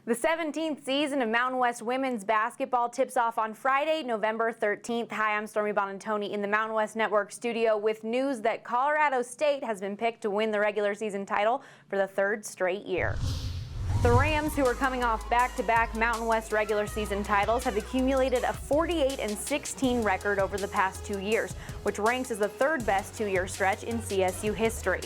The 17th season of Mountain West women's basketball tips off on Friday, November 13th. Hi, I'm Stormy Bonantoni in the Mountain West Network studio with news that Colorado State has been picked to win the regular season title for the third straight year. The Rams, who are coming off back-to-back Mountain West regular season titles, have accumulated a 48-16 record over the past 2 years, which ranks as the third best two-year stretch in CSU history.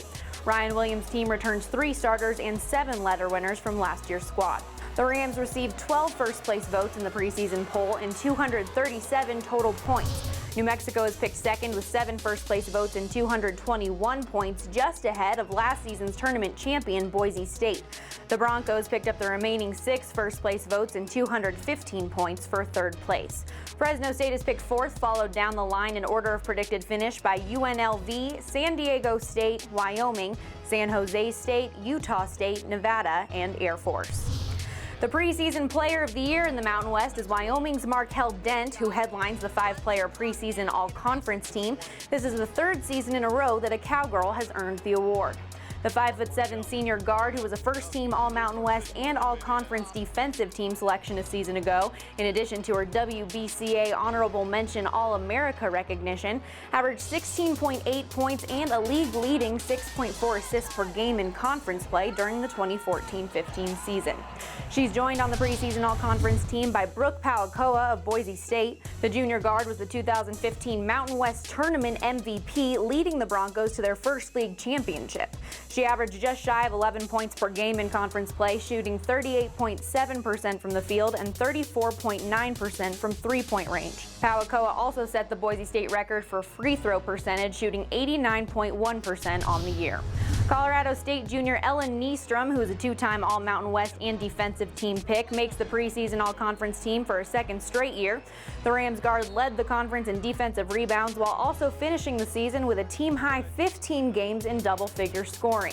Ryan Williams' team returns 3 starters and 7 letter winners from last year's squad. The Rams received 12 first-place votes in the preseason poll and 237 total points. New Mexico is picked second with 7 first-place votes and 221 points, just ahead of last season's tournament champion Boise State. The Broncos picked up the remaining 6 first-place votes and 215 points for third place. Fresno State is picked 4th, followed down the line in order of predicted finish by UNLV, San Diego State, Wyoming, San Jose State, Utah State, Nevada, and Air Force. The preseason player of the year in the Mountain West is Wyoming's Markel Dent, who headlines the 5-player preseason all-conference team. This is the 3rd season in a row that a Cowgirl has earned the award. The 5'7" senior guard, who was a first-team All-Mountain West and All-Conference defensive team selection a season ago, in addition to her WBCA Honorable Mention All-America recognition, averaged 16.8 points and a league-leading 6.4 assists per game in conference play during the 2014-15 season. She's joined on the preseason All-Conference team by Brooke Pawakoa of Boise State. The junior guard was the 2015 Mountain West Tournament MVP, leading the Broncos to their first league championship. She averaged just shy of 11 points per game in conference play, shooting 38.7% from the field and 34.9% from three-point range. Pawakoa also set the Boise State record for free throw percentage, shooting 89.1% on the year. Colorado State junior Ellen Nystrom, who is a 2-time All-Mountain West and defensive team pick, makes the preseason All-Conference team for a second straight year. The Rams guard led the conference in defensive rebounds while also finishing the season with a team-high 15 games in double-figure scoring.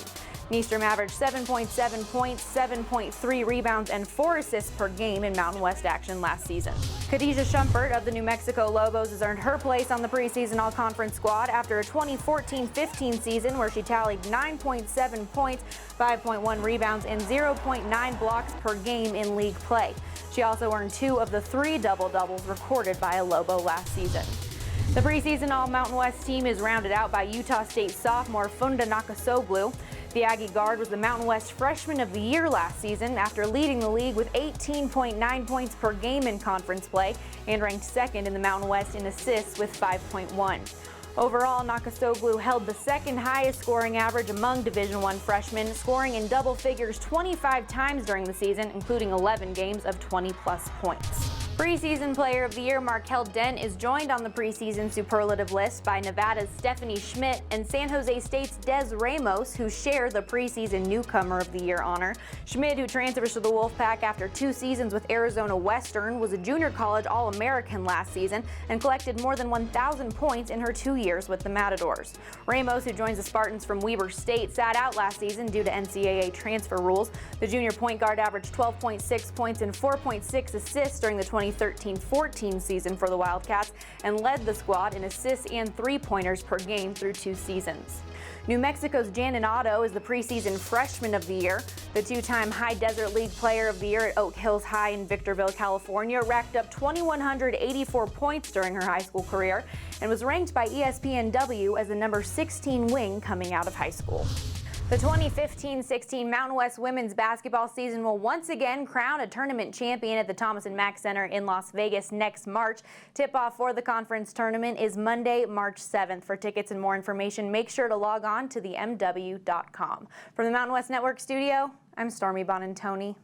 Nystrom averaged 7.7 points, 7.3 rebounds, and 4 assists per game in Mountain West action last season. Khadijah Shumpert of the New Mexico Lobos has earned her place on the preseason All-Conference squad after a 2014-15 season where she tallied 9.7 points, 5.1 rebounds, and 0.9 blocks per game in league play. She also earned 2 of the 3 double-doubles recorded by a Lobo last season. The preseason All-Mountain West team is rounded out by Utah State sophomore Funda Nakasoglu. The Aggie guard was the Mountain West Freshman of the Year last season after leading the league with 18.9 points per game in conference play and ranked 2nd in the Mountain West in assists with 5.1. Overall, Nakasoglu held the 2nd highest scoring average among Division I freshmen, scoring in double figures 25 times during the season, including 11 games of 20-plus points. Preseason Player of the Year Markel Dent is joined on the preseason superlative list by Nevada's Stephanie Schmidt and San Jose State's Des Ramos, who share the preseason Newcomer of the Year honor. Schmidt, who transfers to the Wolfpack after 2 seasons with Arizona Western, was a junior college All-American last season and collected more than 1,000 points in her 2 years with the Matadors. Ramos, who joins the Spartans from Weber State, sat out last season due to NCAA transfer rules. The junior point guard averaged 12.6 points and 4.6 assists during the 2013-14 season for the Wildcats and led the squad in assists and 3-pointers per game through 2 seasons. New Mexico's Janet Otto is the preseason Freshman of the Year. The 2-time High Desert League Player of the Year at Oak Hills High in Victorville, California, racked up 2,184 points during her high school career and was ranked by ESPNW as the number 16 wing coming out of high school. The 2015-16 Mountain West women's basketball season will once again crown a tournament champion at the Thomas & Mack Center in Las Vegas next March. Tip-off for the conference tournament is Monday, March 7th. For tickets and more information, make sure to log on to themw.com. From the Mountain West Network studio, I'm Stormy Bonantoni.